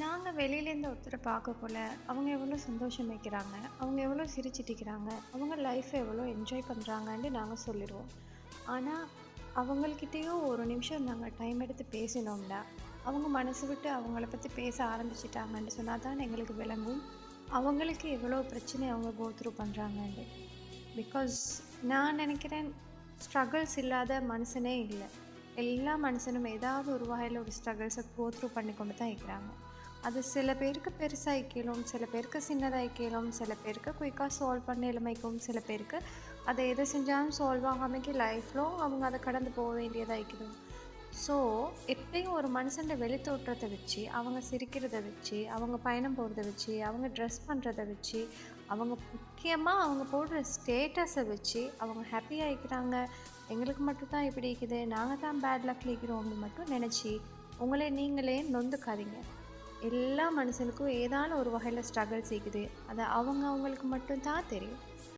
நாங்க வெளியிலேருந்து ஒருத்தர பார்க்கக்குள்ள, அவங்க எவ்வளோ சந்தோஷம் வைக்கிறாங்க, அவங்க எவ்வளோ சிரிச்சிட்டிக்கிறாங்க, அவங்க லைஃப்ப எவ்வளோ என்ஜாய் பண்றாங்கன்னு நாங்க சொல்லிடுவோம். ஆனா, அவங்கள்கிட்டயும் ஒரு நிமிஷம் நாங்க டைம் எடுத்து பேசினோம்னா, அவங்க மனசு விட்டு அவங்கள பத்தி பேச ஆரம்பிச்சுட்டாங்கன்னு சொன்னா தான் எங்களுக்கு விளங்கும். அவங்களுக்கு எவ்வளோ பிரச்சனை அவங்க கோ த்ரூ பண்றாங்கன்னு. பிகாஸ் நான் நினைக்கிறேன், ஸ்ட்ரகிள்ஸ் இல்லாத மனுஷனே இல்ல. எல்லா மனுஷனும் ஏதாவது ஒரு வகையில ஒரு ஸ்ட்ரகிள்ஸ கோ த்ரூ பண்ணி கொண்டு தான் இருக்கிறாங்க. அது சில பேருக்கு பெருசாயிக்கலும், சில பேருக்கு சின்னதாயிக்கலும், சில பேருக்கு குயிக்கா சால்வ் பண்ண இளமைக்கும், சில பேருக்கு அத எது செஞ்சாலும் சால்வ் ஆகாமக்கி லைஃப் லாங் அவங்க அத கடந்து போ வேண்டியதா இருக்குது. ஸோ, எப்பயும் ஒரு மனுஷன்ட வெளித்தோற்றத்த வச்சு, அவங்க சிரிக்கிறத வச்சு, அவங்க பயணம் போறத வச்சு, அவங்க ட்ரெஸ் பண்றத வச்சு, அவங்க முக்கியமா அவங்க போடுற ஸ்டேட்டஸ வச்சு, அவங்க ஹேப்பியா இருக்கிறாங்க. எங்களுக்கு மட்டும் தான் இப்படி இருக்குது. நாங்க தான் பேட் லக்ல இருக்கிறோம்னு மட்டும் நெனச்சு, உங்கள நீங்களே நொந்துக்காதீங்க. எல்லா மனுஷனுக்கும் ஏதான ஒரு வகையில ஸ்ட்ரகிள்ஸ் இருக்குது. அது அவங்க அவங்களுக்கு மட்டும் தான் தெரியும்.